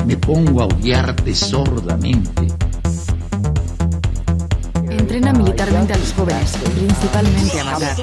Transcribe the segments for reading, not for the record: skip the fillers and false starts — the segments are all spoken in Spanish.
me pongo a odiarte sordamente. Entrena militarmente a los jóvenes, principalmente a matar.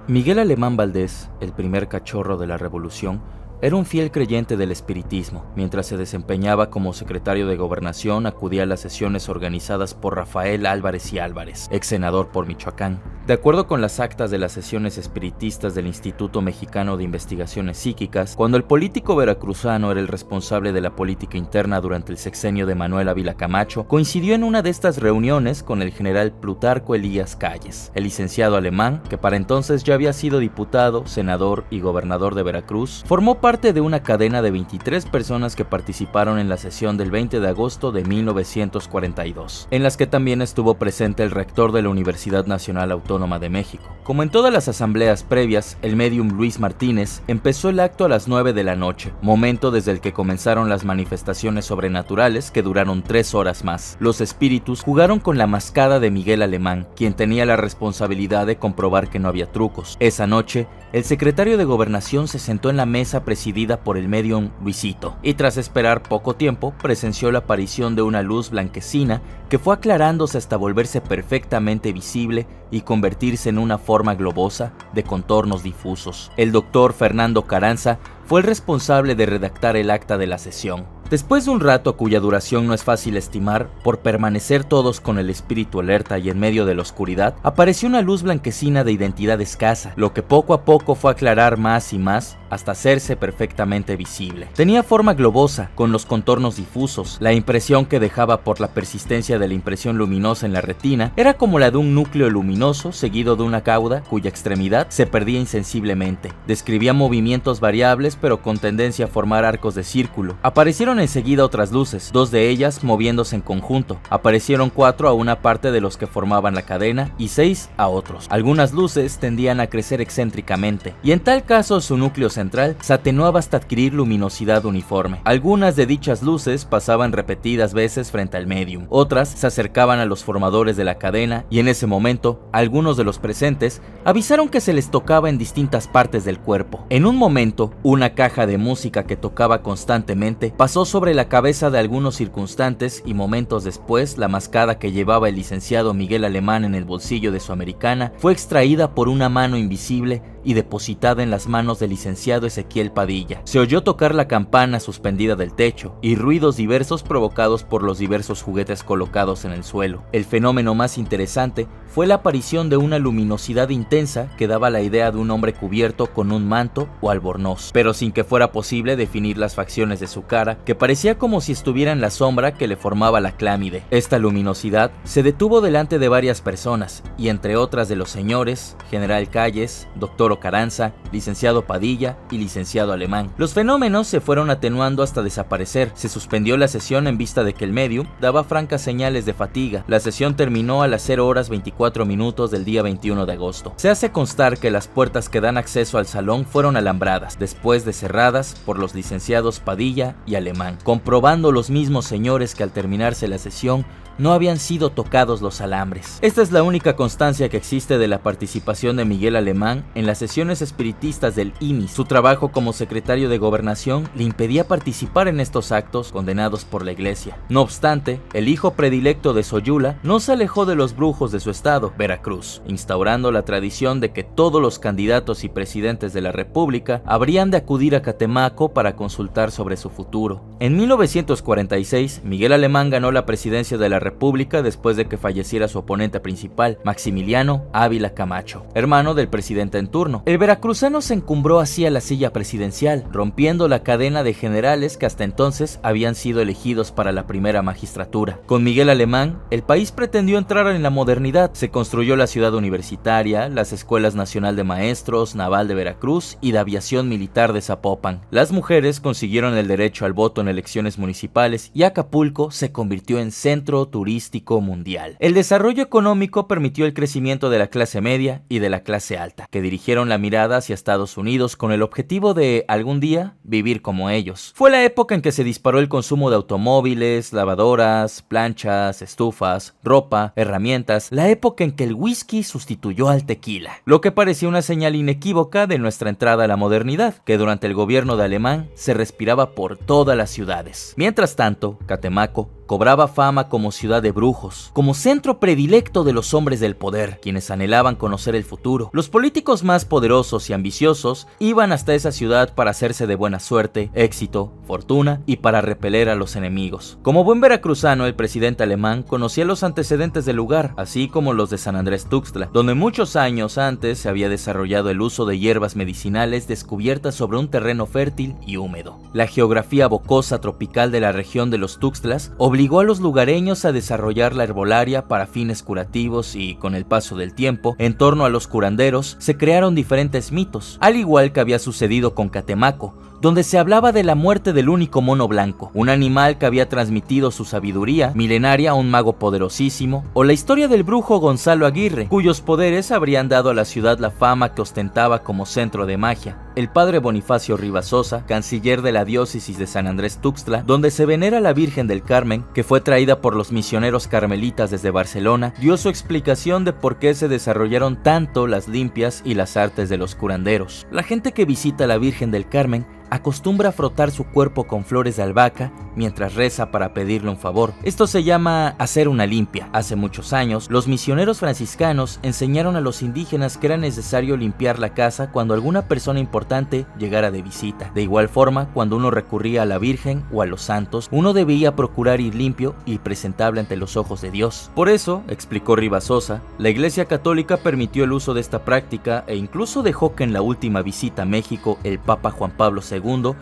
Miguel Alemán Valdés, el primer cachorro de la revolución, era un fiel creyente del espiritismo. Mientras se desempeñaba como secretario de Gobernación, acudía a las sesiones organizadas por Rafael Álvarez y Álvarez, ex senador por Michoacán. De acuerdo con las actas de las sesiones espiritistas del Instituto Mexicano de Investigaciones Psíquicas, cuando el político veracruzano era el responsable de la política interna durante el sexenio de Manuel Ávila Camacho, coincidió en una de estas reuniones con el general Plutarco Elías Calles. El licenciado Alemán, que para entonces ya había sido diputado, senador y gobernador de Veracruz, formó parte de una cadena de 23 personas que participaron en la sesión del 20 de agosto de 1942, en las que también estuvo presente el rector de la Universidad Nacional Autónoma de México. Como en todas las asambleas previas, el médium Luis Martínez empezó el acto a las 9 de la noche, momento desde el que comenzaron las manifestaciones sobrenaturales que duraron 3 horas más. Los espíritus jugaron con la mascada de Miguel Alemán, quien tenía la responsabilidad de comprobar que no había trucos. Esa noche, el secretario de Gobernación se sentó en la mesa presidida por el medium Luisito, y tras esperar poco tiempo, presenció la aparición de una luz blanquecina que fue aclarándose hasta volverse perfectamente visible y convertirse en una forma globosa de contornos difusos. El doctor Fernando Carranza fue el responsable de redactar el acta de la sesión. Después de un rato cuya duración no es fácil estimar, por permanecer todos con el espíritu alerta y en medio de la oscuridad, apareció una luz blanquecina de identidad escasa, lo que poco a poco fue aclarar más y más hasta hacerse perfectamente visible. Tenía forma globosa, con los contornos difusos. La impresión que dejaba por la persistencia de la impresión luminosa en la retina era como la de un núcleo luminoso seguido de una cauda cuya extremidad se perdía insensiblemente. Describía movimientos variables pero con tendencia a formar arcos de círculo. Aparecieron enseguida otras luces, 2 de ellas moviéndose en conjunto. Aparecieron 4 a una parte de los que formaban la cadena y 6 a otros. Algunas luces tendían a crecer excéntricamente, y en tal caso su núcleo central se atenuaba hasta adquirir luminosidad uniforme. Algunas de dichas luces pasaban repetidas veces frente al medium, otras se acercaban a los formadores de la cadena, y en ese momento, algunos de los presentes avisaron que se les tocaba en distintas partes del cuerpo. En un momento, una caja de música que tocaba constantemente pasó sobre la cabeza de algunos circunstantes, y momentos después, la mascada que llevaba el licenciado Miguel Alemán en el bolsillo de su americana fue extraída por una mano invisible y depositada en las manos del licenciado Ezequiel Padilla. Se oyó tocar la campana suspendida del techo y ruidos diversos provocados por los diversos juguetes colocados en el suelo. El fenómeno más interesante fue la aparición de una luminosidad intensa que daba la idea de un hombre cubierto con un manto o albornoz, pero sin que fuera posible definir las facciones de su cara, que parecía como si estuviera en la sombra que le formaba la clámide. Esta luminosidad se detuvo delante de varias personas, y entre otras de los señores, general Calles, doctor Carranza, licenciado Padilla y licenciado Alemán. Los fenómenos se fueron atenuando hasta desaparecer. Se suspendió la sesión en vista de que el medium daba francas señales de fatiga. La sesión terminó a las 0:24 del día 21 de agosto. Se hace constar que las puertas que dan acceso al salón fueron alambradas, después de cerradas por los licenciados Padilla y Alemán, comprobando los mismos señores que al terminarse la sesión no habían sido tocados los alambres. Esta es la única constancia que existe de la participación de Miguel Alemán en las sesiones espiritistas del IMIS. Su trabajo como secretario de Gobernación le impedía participar en estos actos condenados por la Iglesia. No obstante, el hijo predilecto de Soyula no se alejó de los brujos de su estado, Veracruz, instaurando la tradición de que todos los candidatos y presidentes de la República habrían de acudir a Catemaco para consultar sobre su futuro. En 1946, Miguel Alemán ganó la presidencia de la República después de que falleciera su oponente principal, Maximiliano Ávila Camacho, hermano del presidente en turno. El veracruzano se encumbró así a la silla presidencial, rompiendo la cadena de generales que hasta entonces habían sido elegidos para la primera magistratura. Con Miguel Alemán, el país pretendió entrar en la modernidad. Se construyó la ciudad universitaria, las escuelas nacional de maestros, naval de Veracruz y de aviación militar de Zapopan. Las mujeres consiguieron el derecho al voto en elecciones municipales y Acapulco se convirtió en centro turístico mundial. El desarrollo económico permitió el crecimiento de la clase media y de la clase alta, que dirigieron la mirada hacia Estados Unidos con el objetivo de, algún día, vivir como ellos. Fue la época en que se disparó el consumo de automóviles, lavadoras, planchas, estufas, ropa, herramientas, la época en que el whisky sustituyó al tequila, lo que parecía una señal inequívoca de nuestra entrada a la modernidad, que durante el gobierno de Alemán se respiraba por todas las ciudades. Mientras tanto, Catemaco cobraba fama como ciudad de brujos, como centro predilecto de los hombres del poder, quienes anhelaban conocer el futuro. Los políticos más poderosos y ambiciosos iban hasta esa ciudad para hacerse de buena suerte, éxito, fortuna y para repeler a los enemigos. Como buen veracruzano, el presidente alemán conocía los antecedentes del lugar, así como los de San Andrés Tuxtla, donde muchos años antes se había desarrollado el uso de hierbas medicinales descubiertas sobre un terreno fértil y húmedo. La geografía bocosa tropical de la región de los Tuxtlas obligó a los lugareños a desarrollar la herbolaria para fines curativos y, con el paso del tiempo, en torno a los curanderos se crearon diferentes mitos, al igual que había sucedido con Catemaco, donde se hablaba de la muerte del único mono blanco, un animal que había transmitido su sabiduría milenaria a un mago poderosísimo, o la historia del brujo Gonzalo Aguirre, cuyos poderes habrían dado a la ciudad la fama que ostentaba como centro de magia. El padre Bonifacio Ribasosa, canciller de la diócesis de San Andrés Tuxtla, donde se venera a la Virgen del Carmen, que fue traída por los misioneros carmelitas desde Barcelona, dio su explicación de por qué se desarrollaron tanto las limpias y las artes de los curanderos. La gente que visita a la Virgen del Carmen acostumbra a frotar su cuerpo con flores de albahaca mientras reza para pedirle un favor. Esto se llama hacer una limpia. Hace muchos años, los misioneros franciscanos enseñaron a los indígenas que era necesario limpiar la casa cuando alguna persona importante llegara de visita. De igual forma, cuando uno recurría a la Virgen o a los santos, uno debía procurar ir limpio y presentable ante los ojos de Dios. Por eso, explicó Ribasosa, la Iglesia Católica permitió el uso de esta práctica e incluso dejó que en la última visita a México el Papa Juan Pablo II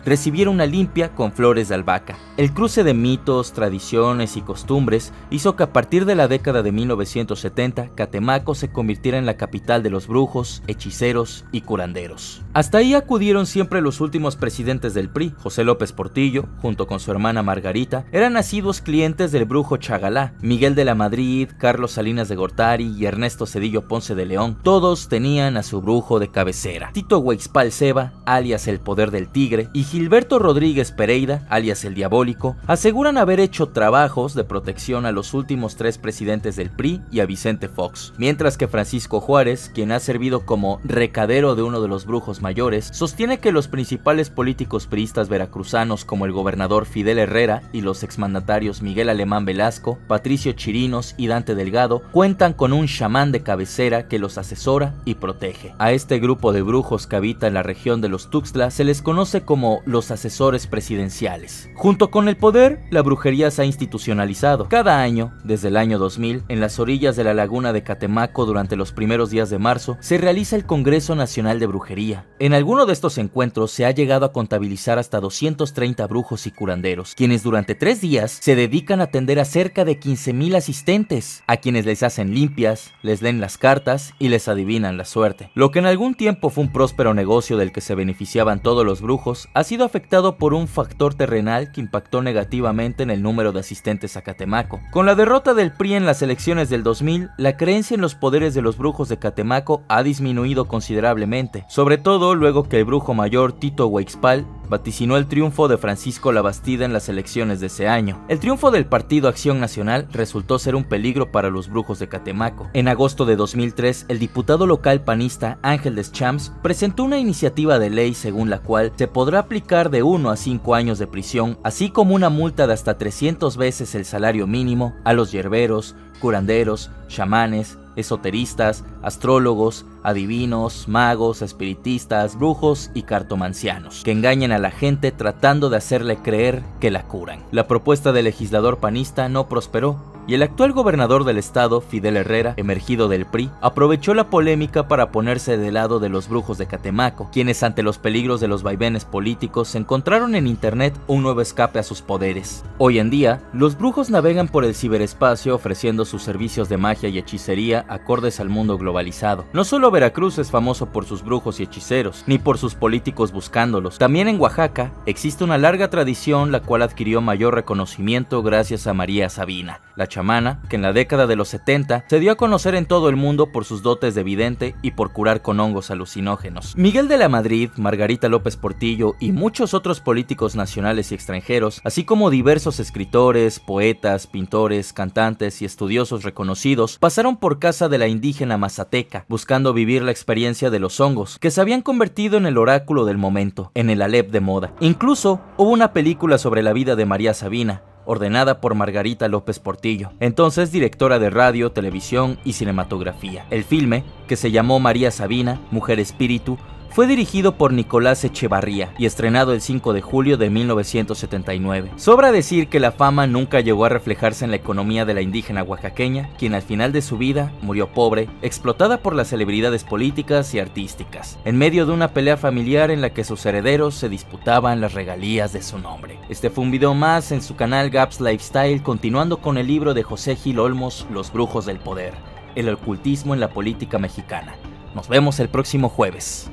recibiera una limpia con flores de albahaca. El cruce de mitos, tradiciones y costumbres hizo que a partir de la década de 1970 Catemaco se convirtiera en la capital de los brujos, hechiceros y curanderos. Hasta ahí acudieron siempre los últimos presidentes del PRI. José López Portillo, junto con su hermana Margarita, eran asiduos clientes del brujo Chagalá. Miguel de la Madrid, Carlos Salinas de Gortari y Ernesto Zedillo Ponce de León, todos tenían a su brujo de cabecera. Tito Huexpal Ceba, alias el Poder del Tigre, y Gilberto Rodríguez Pereira, alias el Diabólico, aseguran haber hecho trabajos de protección a los últimos 3 presidentes del PRI y a Vicente Fox, mientras que Francisco Juárez, quien ha servido como recadero de uno de los brujos mayores, sostiene que los principales políticos priistas veracruzanos como el gobernador Fidel Herrera y los exmandatarios Miguel Alemán Velasco, Patricio Chirinos y Dante Delgado cuentan con un chamán de cabecera que los asesora y protege. A este grupo de brujos que habita en la región de los Tuxtla se les conoce como los asesores presidenciales. Junto con el poder, la brujería se ha institucionalizado. Cada año, desde el año 2000, en las orillas de la laguna de Catemaco durante los primeros días de marzo, se realiza el Congreso Nacional de Brujería. En alguno de estos encuentros se ha llegado a contabilizar hasta 230 brujos y curanderos, quienes durante 3 días se dedican a atender a cerca de 15,000 asistentes, a quienes les hacen limpias, les leen las cartas y les adivinan la suerte. Lo que en algún tiempo fue un próspero negocio del que se beneficiaban todos los brujos, ha sido afectado por un factor terrenal que impactó negativamente en el número de asistentes a Catemaco. Con la derrota del PRI en las elecciones del 2000, la creencia en los poderes de los brujos de Catemaco ha disminuido considerablemente, sobre todo luego que el brujo mayor Tito Huexpal vaticinó el triunfo de Francisco Labastida en las elecciones de ese año. El triunfo del Partido Acción Nacional resultó ser un peligro para los brujos de Catemaco. En agosto de 2003, el diputado local panista Ángel Deschamps presentó una iniciativa de ley según la cual se podrá aplicar de 1 a 5 años de prisión, así como una multa de hasta 300 veces el salario mínimo a los yerberos, curanderos, chamanes, esoteristas, astrólogos, adivinos, magos, espiritistas, brujos y cartomancianos, que engañan a la gente tratando de hacerle creer que la curan. La propuesta del legislador panista no prosperó, y el actual gobernador del estado, Fidel Herrera, emergido del PRI, aprovechó la polémica para ponerse del lado de los brujos de Catemaco, quienes ante los peligros de los vaivenes políticos encontraron en internet un nuevo escape a sus poderes. Hoy en día, los brujos navegan por el ciberespacio ofreciendo sus servicios de magia y hechicería acordes al mundo globalizado. No solo Veracruz es famoso por sus brujos y hechiceros, ni por sus políticos buscándolos. También en Oaxaca existe una larga tradición la cual adquirió mayor reconocimiento gracias a María Sabina, la chamana, que en la década de los 70 se dio a conocer en todo el mundo por sus dotes de vidente y por curar con hongos alucinógenos. Miguel de la Madrid, Margarita López Portillo y muchos otros políticos nacionales y extranjeros, así como diversos escritores, poetas, pintores, cantantes y estudiosos reconocidos, pasaron por casa de la indígena mazateca, buscando vivir la experiencia de los hongos, que se habían convertido en el oráculo del momento, en el Alep de moda. Incluso hubo una película sobre la vida de María Sabina, ordenada por Margarita López Portillo, entonces directora de radio, televisión y cinematografía. El filme, que se llamó María Sabina, Mujer Espíritu, fue dirigido por Nicolás Echevarría y estrenado el 5 de julio de 1979. Sobra decir que la fama nunca llegó a reflejarse en la economía de la indígena oaxaqueña, quien al final de su vida murió pobre, explotada por las celebridades políticas y artísticas, en medio de una pelea familiar en la que sus herederos se disputaban las regalías de su nombre. Este fue un video más en su canal Gaps Lifestyle, continuando con el libro de José Gil Olmos, Los Brujos del Poder, el ocultismo en la política mexicana. Nos vemos el próximo jueves.